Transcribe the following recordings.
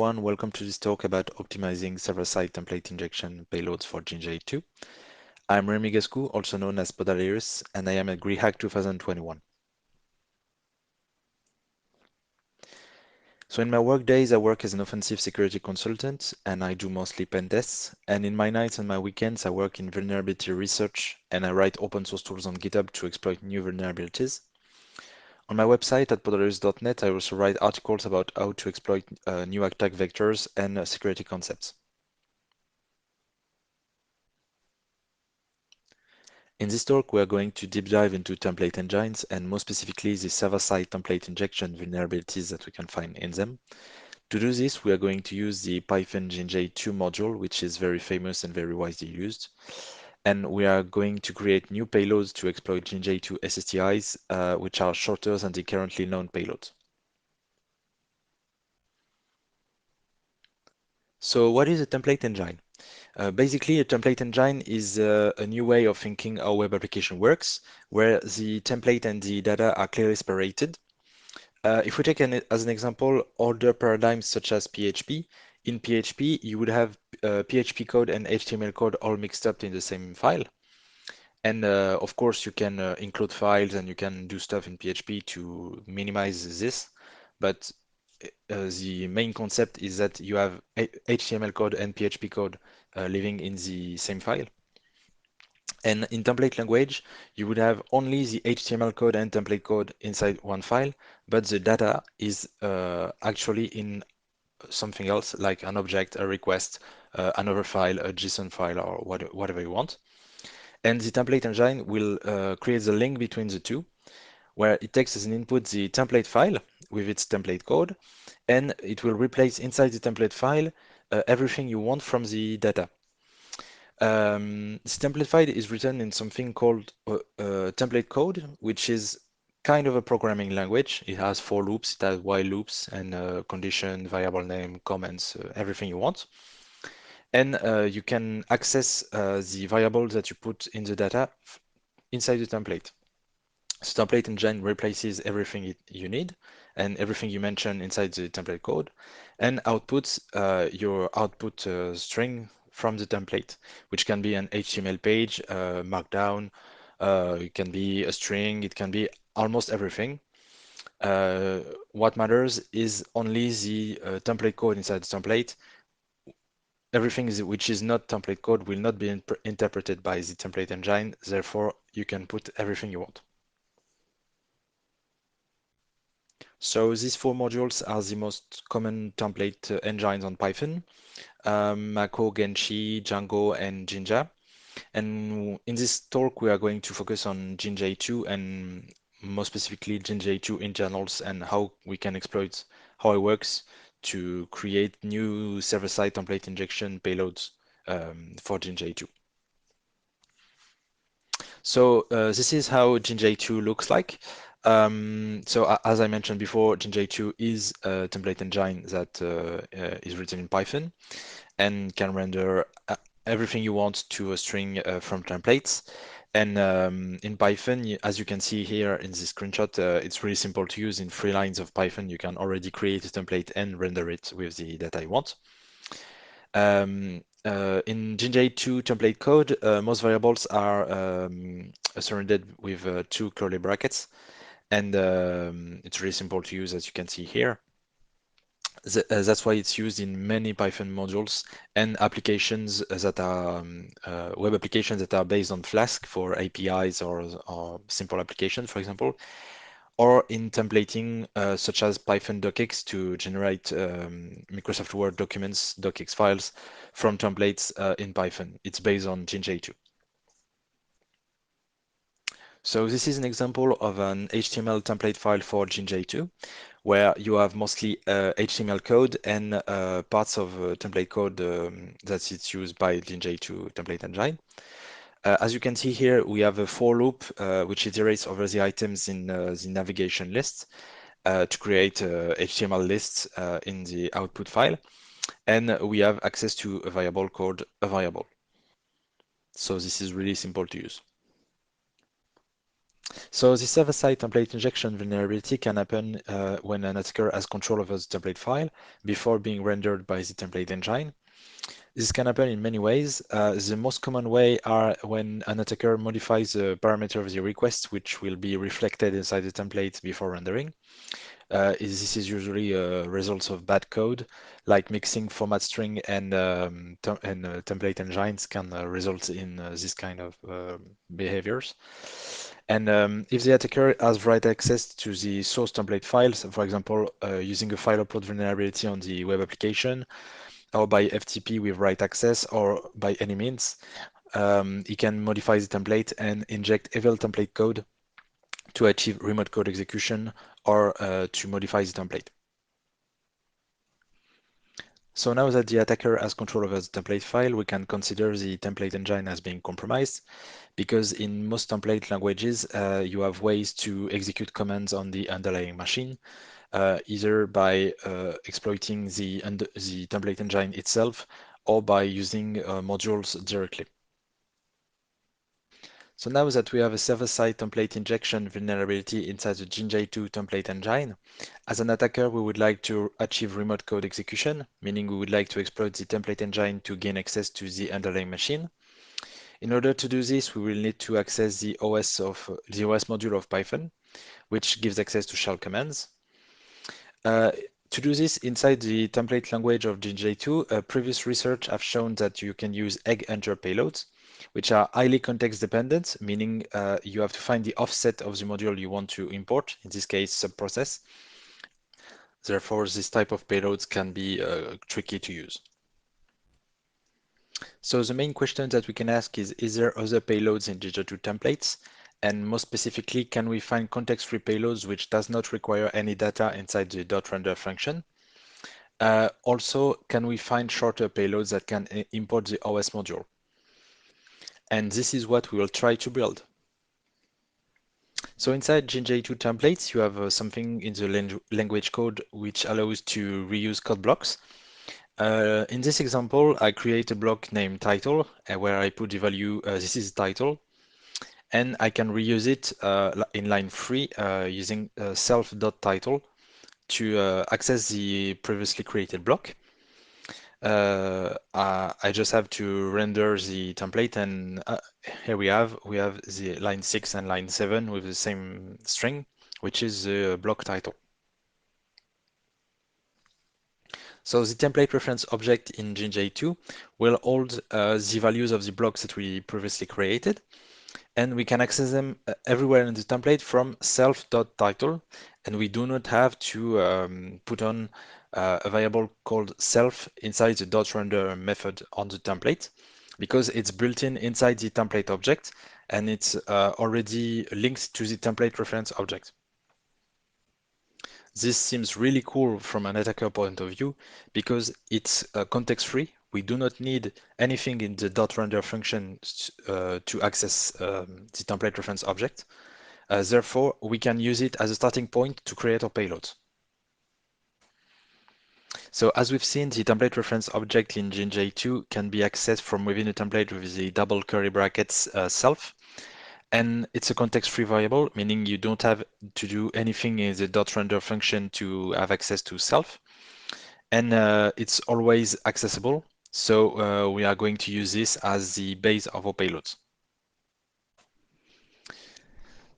Welcome to this talk about optimizing server-side template injection payloads for jinja2. I'm Remi Gascou, also known as Podaleris, and I am at GreHack 2021. So in my work days, I work as an offensive security consultant, and I do mostly pen tests. And in my nights and my weekends, I work in vulnerability research, and I write open source tools on GitHub to exploit new vulnerabilities. On my website at podaleris.net, I also write articles about how to exploit new attack vectors and security concepts. In this talk, we are going to deep dive into template engines and more specifically the server-side template injection vulnerabilities that we can find in them. To do this, we are going to use the Python jinja2 module, which is very famous and very widely used. And we are going to create new payloads to exploit jinja2 SSTIs, which are shorter than the currently known payloads. So what is a template engine? Basically, a template engine is a new way of thinking how web application works, where the template and the data are clearly separated. If we take as an example older paradigms such as PHP, in PHP you would have PHP code and HTML code all mixed up in the same file. And of course you can include files and you can do stuff in PHP to minimize this. But the main concept is that you have HTML code and PHP code living in the same file. And in template language, you would have only the HTML code and template code inside one file, but the data is actually in something else, like an object, a request, another file, a JSON file, or whatever you want. And the template engine will create the link between the two, where it takes as an input the template file with its template code, and it will replace inside the template file everything you want from the data. This template file is written in something called template code, which is kind of a programming language. It has for loops, it has while loops, and condition, variable name, comments, everything you want. And you can access the variables that you put in the data inside the template. So template engine replaces everything you need and everything you mention inside the template code, and outputs your output string from the template, which can be an HTML page, markdown, it can be a string, it can be almost everything. What matters is only the template code inside the template. Everything which is not template code will not be interpreted by the template engine, therefore you can put everything you want. So these four modules are the most common template engines on Python: Mako, Genshi, Django, and Jinja. And in this talk, we are going to focus on jinja2 and more specifically jinja2 internals and how we can exploit how it works to create new server-side template injection payloads for jinja2. So this is how jinja2 looks like. So as I mentioned before, jinja2 is a template engine that is written in Python and can render everything you want to a string from templates. And in Python, as you can see here in this screenshot, it's really simple to use. In 3 lines of Python, you can already create a template and render it with the data you want. In jinja2 template code, most variables are surrounded with 2 curly brackets, and it's really simple to use, as you can see here. That's why it's used in many Python modules and applications that are web applications that are based on Flask for APIs or simple applications, for example, or in templating such as Python docx to generate Microsoft Word documents, docx files from templates in Python. It's based on jinja2. So this is an example of an HTML template file for jinja2, where you have mostly HTML code and parts of template code that is used by jinja2 template engine. As you can see here, we have a for loop which iterates over the items in the navigation list to create HTML lists in the output file. And we have access to a variable called a variable. So this is really simple to use. So the server-side template injection vulnerability can happen when an attacker has control over the template file before being rendered by the template engine. This can happen in many ways. The most common way are when an attacker modifies the parameter of the request, which will be reflected inside the template before rendering. This is usually a result of bad code, like mixing format string and template engines can result in this kind of behaviors. And if the attacker has write access to the source template files, for example, using a file upload vulnerability on the web application, or by FTP with write access, or by any means, he can modify the template and inject evil template code to achieve remote code execution or to modify the template. So now that the attacker has control over the template file, we can consider the template engine as being compromised, because in most template languages, you have ways to execute commands on the underlying machine, either by exploiting the template engine itself or by using modules directly. So now that we have a server-side template injection vulnerability inside the jinja2 template engine, as an attacker, we would like to achieve remote code execution, meaning we would like to exploit the template engine to gain access to the underlying machine. In order to do this, we will need to access the OS module of Python, which gives access to shell commands. To do this inside the template language of jinja2, previous research have shown that you can use egg enter payloads, which are highly context dependent, meaning you have to find the offset of the module you want to import, in this case subprocess. Therefore, this type of payloads can be tricky to use. So the main question that we can ask is there other payloads in jinja2 templates? And more specifically, can we find context-free payloads which does not require any data inside the .render function? Also, can we find shorter payloads that can import the OS module? And this is what we will try to build. So inside jinja2 templates, you have something in the language code which allows to reuse code blocks. In this example, I create a block named title where I put the value, this is title, and I can reuse it in line 3 using self.title to access the previously created block. I just have to render the template, and here we have the line 6 and line 7 with the same string, which is the block title. So the template reference object in jinja2 will hold the values of the blocks that we previously created, and we can access them everywhere in the template from self.title, and we do not have to put on a variable called self inside the .render method on the template, because it's built in inside the template object, and it's already linked to the template reference object. This seems really cool from an attacker point of view because it's context-free. We do not need anything in the .render function to access the template reference object. Therefore, we can use it as a starting point to create our payloads. So as we've seen, the template reference object in jinja2 can be accessed from within a template with the double curly brackets self. And it's a context-free variable, meaning you don't have to do anything in the .render function to have access to self. And it's always accessible. So we are going to use this as the base of our payloads.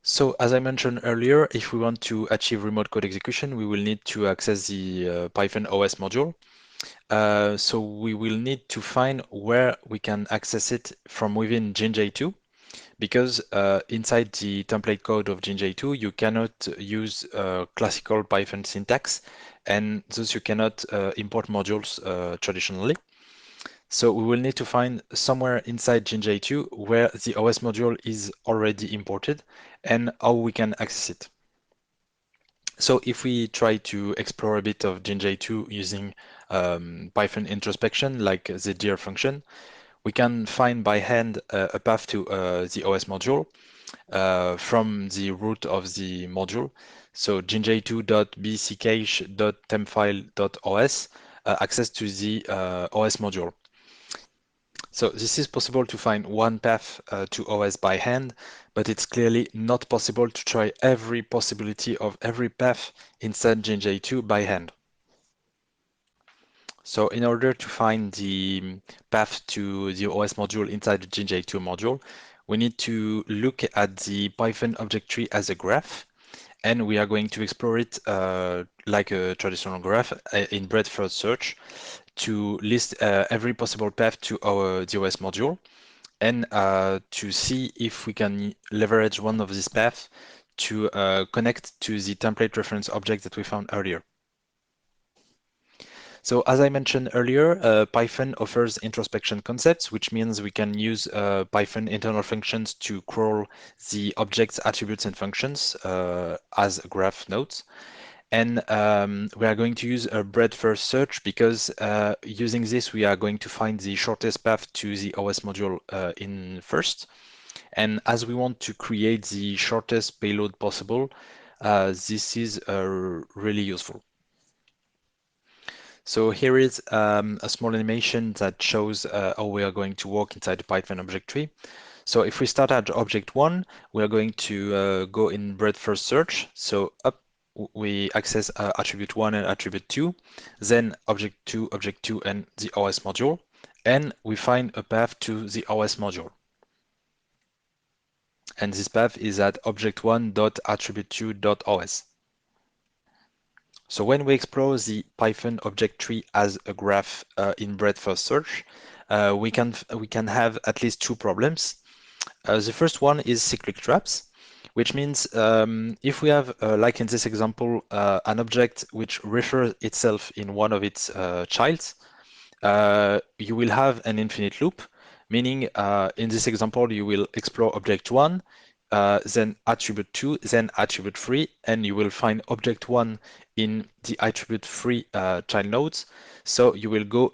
So as I mentioned earlier, if we want to achieve remote code execution, we will need to access the Python OS module. So we will need to find where we can access it from within jinja2, because inside the template code of jinja2, you cannot use classical Python syntax, and thus you cannot import modules traditionally. So we will need to find somewhere inside jinja2 where the OS module is already imported and how we can access it. So if we try to explore a bit of jinja2 using Python introspection, like the dir function, we can find by hand a path to the OS module from the root of the module. So jinja2.bccache.temfile.os access to the OS module. So this is possible to find one path to OS by hand, but it's clearly not possible to try every possibility of every path inside jinja2 by hand. So in order to find the path to the OS module inside the jinja2 module, we need to look at the Python object tree as a graph, and we are going to explore it like a traditional graph in breadth first search to list every possible path to the OS module, and to see if we can leverage one of these paths to connect to the template reference object that we found earlier. So as I mentioned earlier, Python offers introspection concepts, which means we can use Python internal functions to crawl the object's attributes and functions as graph nodes. And we are going to use a breadth first search because using this, we are going to find the shortest path to the OS module in first. And as we want to create the shortest payload possible, this is really useful. So here is a small animation that shows how we are going to work inside the Python object tree. So if we start at object 1, we are going to go in breadth first search. So up we access attribute 1 and attribute 2, then object 2, and the OS module, and we find a path to the OS module. And this path is at object1.attribute2.os. So when we explore the Python object tree as a graph in breadth first search, we can have at least two problems. The first one is cyclic traps, which means if we have, like in this example, an object which refers itself in one of its childs, you will have an infinite loop, meaning in this example, you will explore object 1, then attribute 2, then attribute 3, and you will find object 1 in the attribute 3 child nodes. So you will go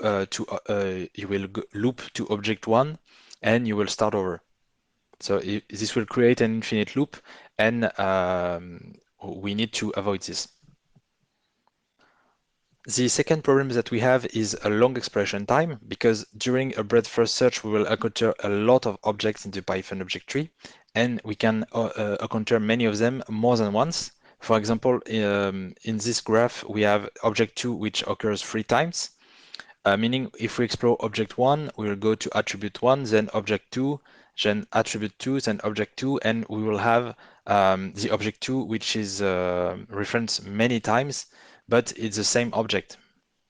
loop to object 1, and you will start over. So this will create an infinite loop, and we need to avoid this. The second problem that we have is a long expression time, because during a breadth first search, we will encounter a lot of objects in the Python object tree, and we can encounter many of them more than once. For example, in this graph, we have object 2, which occurs 3 times. Meaning if we explore object 1, we will go to attribute 1, then object 2, then attribute 2, then object 2, and we will have the object 2, which is referenced many times, but it's the same object.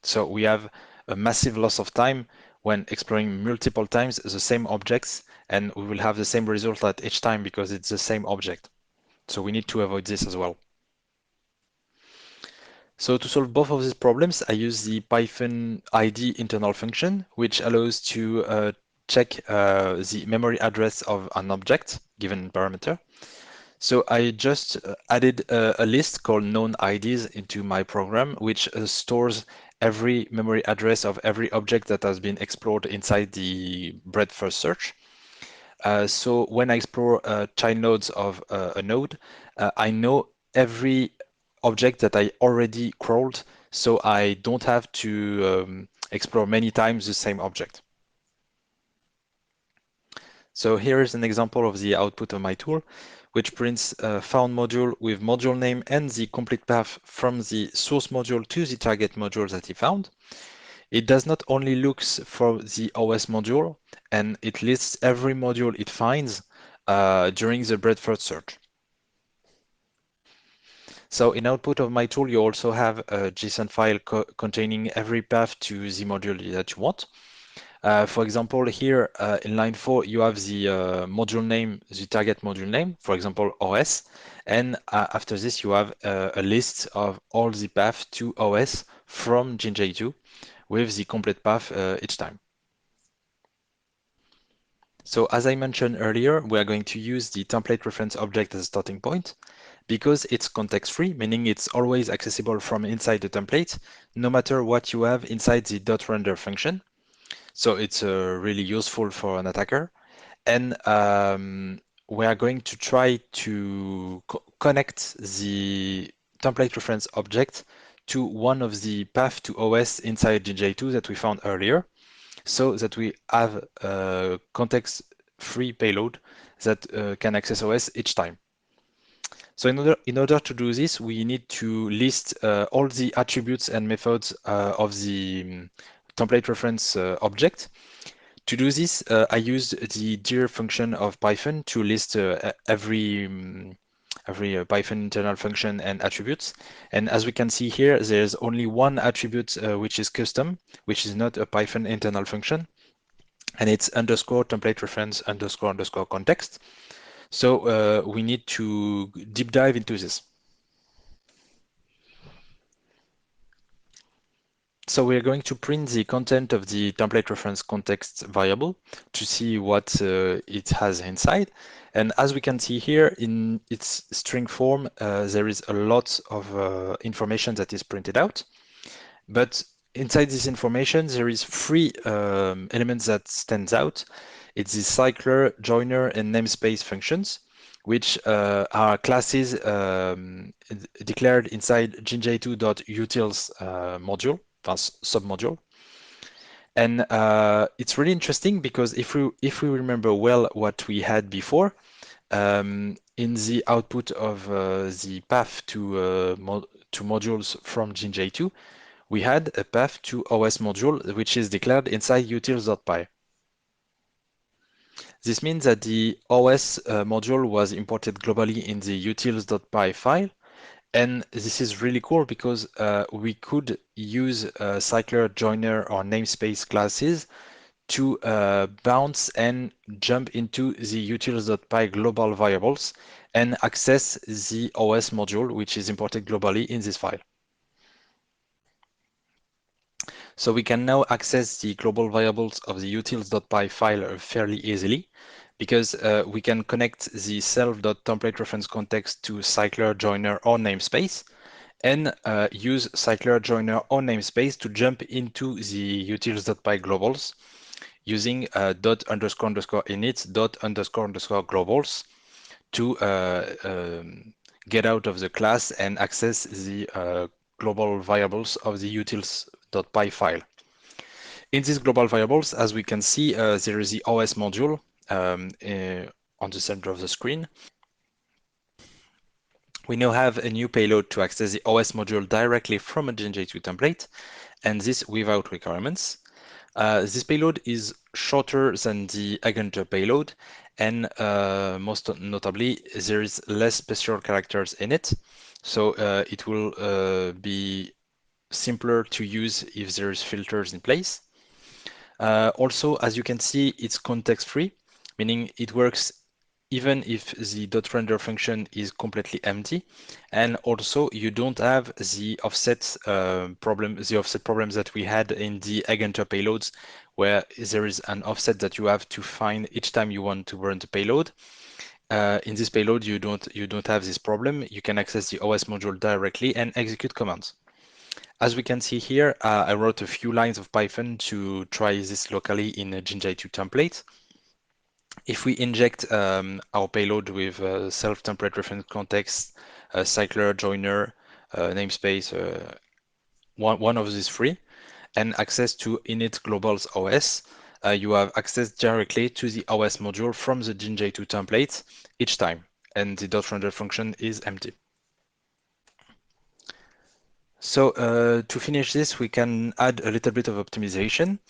So we have a massive loss of time when exploring multiple times the same objects, and we will have the same result at each time because it's the same object. So we need to avoid this as well. So to solve both of these problems, I use the Python ID internal function, which allows to check the memory address of an object given parameter. So I just added a list called known IDs into my program, which stores every memory address of every object that has been explored inside the breadth first search. So when I explore child nodes of a node, I know every object that I already crawled, so I don't have to explore many times the same object. So here is an example of the output of my tool, which prints a found module with module name and the complete path from the source module to the target module that he found. It does not only looks for the OS module, and it lists every module it finds during the breadth first search. So in output of my tool, you also have a JSON file containing every path to the module that you want. For example, here in line 4, you have the module name, the target module name, for example, OS. And after this, you have a list of all the paths to OS from jinja2 with the complete path each time. So as I mentioned earlier, we are going to use the template reference object as a starting point because it's context-free, meaning it's always accessible from inside the template, no matter what you have inside the .render function. So it's really useful for an attacker. And we are going to try to connect the template reference object to one of the path to OS inside jinja2 that we found earlier. so that we have a context-free payload that can access OS each time. So in order to do this, we need to list all the attributes and methods of the template reference object. To do this, I used the dir function of Python to list every Python internal function and attributes. And as we can see here, there's only one attribute which is custom, which is not a Python internal function, and it's underscore template reference underscore underscore context. So we need to deep dive into this. So we're going to print the content of the template reference context variable to see what it has inside. And as we can see here in its string form, there is a lot of information that is printed out. But inside this information, there is three elements that stands out. It's the cycler, joiner, and namespace functions, which are classes declared inside jinja2.utils module, submodule. And it's really interesting because if we remember well what we had before, in the output of the path to modules from jinja2, we had a path to OS module, which is declared inside utils.py. This means that the OS module was imported globally in the utils.py file. And this is really cool because we could use cycler, joiner, or namespace classes to bounce and jump into the utils.py global variables and access the OS module, which is imported globally in this file. So we can now access the global variables of the utils.py file fairly easily because we can connect the self.template reference context to cycler, joiner, or namespace and use cycler, joiner, or namespace to jump into the utils.py globals using dot underscore underscore init dot underscore underscore globals to get out of the class and access the global variables of the utils.py file. In these global variables, as we can see, there is the OS module on the center of the screen. We now have a new payload to access the OS module directly from a jinja2 template, and this without requirements. This payload is shorter than the Agenter payload, and most notably, there is less special characters in it, so it will be simpler to use if there's filters in place. Also, as you can see, it's context-free, meaning it works even if the .render function is completely empty. And also, you don't have the offset problems that we had in the Agenter payloads, where there is an offset that you have to find each time you want to run the payload. In this payload, you don't have this problem. You can access the OS module directly and execute commands. As we can see here, I wrote a few lines of Python to try this locally in a jinja2 template. If we inject our payload with self-template reference context, cycler, joiner, namespace, one of these three, and access to init globals OS, you have access directly to the OS module from the jinja2 template each time, and the .render function is empty. So to finish this, we can add a little bit of optimization.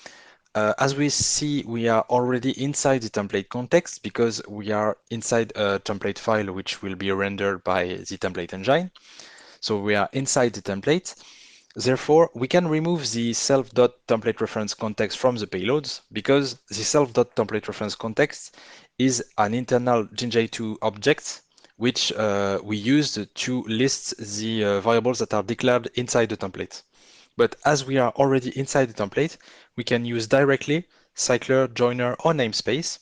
As we see, we are already inside the template context because we are inside a template file which will be rendered by the template engine. So we are inside the template. Therefore, we can remove the self.template reference context from the payloads because the self.template reference context is an internal jinja2 object which we used to list the variables that are declared inside the template. But as we are already inside the template, we can use directly cycler, joiner, or namespace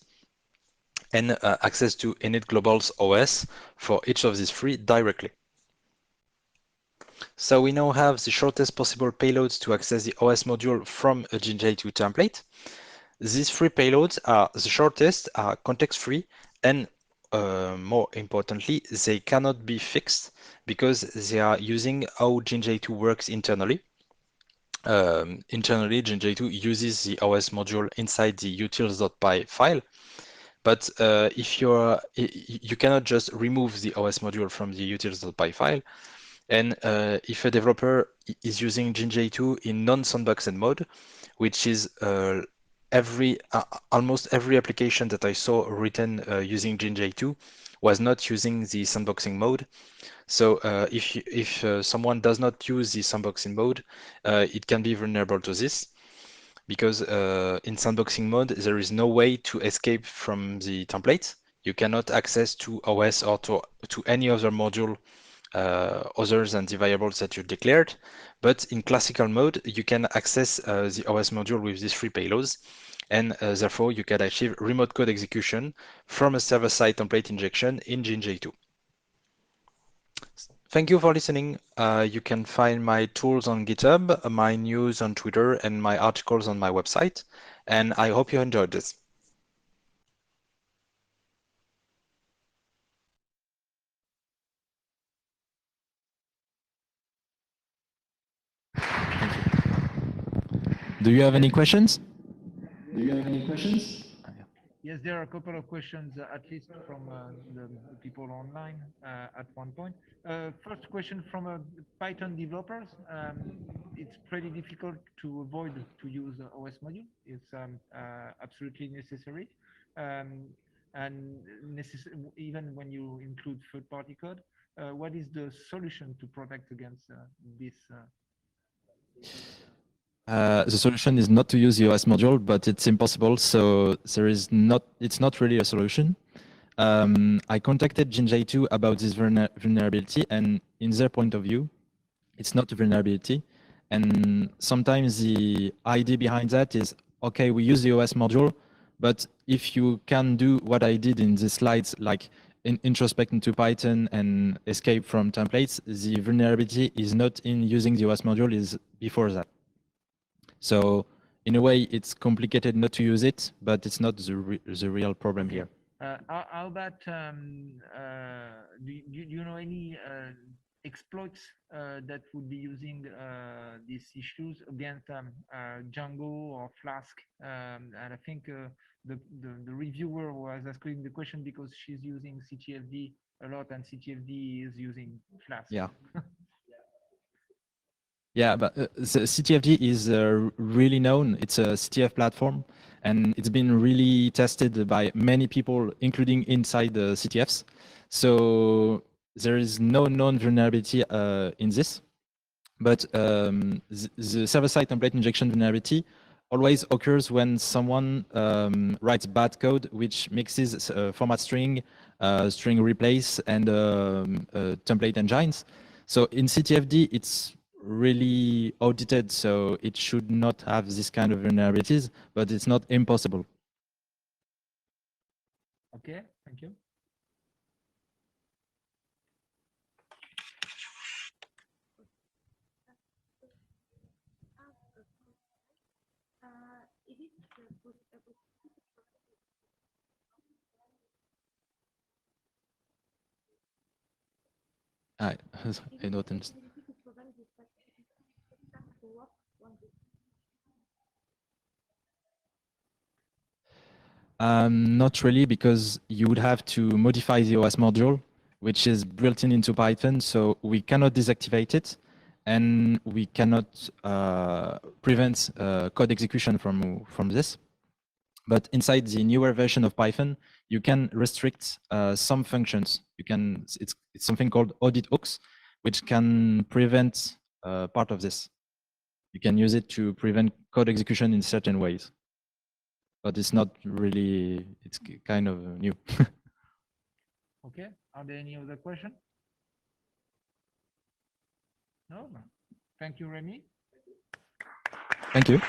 and access to init globals OS for each of these three directly. So we now have the shortest possible payloads to access the OS module from a jinja2 template. These three payloads are the shortest, are context-free, and more importantly, they cannot be fixed because they are using how jinja2 works internally. internally, jinja2 uses the OS module inside the utils.py file. But if you cannot just remove the OS module from the utils.py file. And if a developer is using jinja2 in non-sandboxed mode, which is almost every application that I saw written using jinja2 was not using the sandboxing mode. So if someone does not use the sandboxing mode, it can be vulnerable to this because in sandboxing mode, there is no way to escape from the template. You cannot access to OS or to any other module other than the variables that you declared. But in classical mode, you can access the OS module with these three payloads. And therefore, you can achieve remote code execution from a server-side template injection in jinja2. Thank you for listening. You can find my tools on GitHub, my news on Twitter, and my articles on my website. And I hope you enjoyed this. Do you have any questions? Yes, there are a couple of questions, at least from the people online at one point. First question from Python developers. It's pretty difficult to avoid to use OS module. It's absolutely necessary. And even when you include third-party code, what is the solution to protect against this? The solution is not to use the OS module, but it's impossible. So it's not really a solution. I contacted jinja2 about this vulnerability, and in their point of view, it's not a vulnerability. And sometimes the idea behind that is, okay, we use the OS module, but if you can do what I did in the slides, like introspect into Python and escape from templates, the vulnerability is not in using the OS module, is before that. So in a way, it's complicated not to use it, but it's not the real problem here. How about, do you know any exploits that would be using these issues against Django or Flask? And I think the reviewer was asking the question because she's using CTFD a lot, and CTFD is using Flask. Yeah. Yeah, but the CTFD is really known. It's a CTF platform, and it's been really tested by many people, including inside the CTFs. So there is no known vulnerability in this. But the server-side template injection vulnerability always occurs when someone writes bad code, which mixes format string, string replace, and template engines. So in CTFD, it's really audited, so it should not have this kind of vulnerabilities, but it's not impossible. Okay, thank you. I don't understand. Not really, because you would have to modify the OS module, which is built in into Python. So we cannot deactivate it, and we cannot prevent code execution from this. But inside the newer version of Python, you can restrict some functions. You can it's something called audit hooks, which can prevent part of this. You can use it to prevent code execution in certain ways. But it's not really, it's kind of new. Okay, are there any other questions? No? Thank you, Remi. Thank you.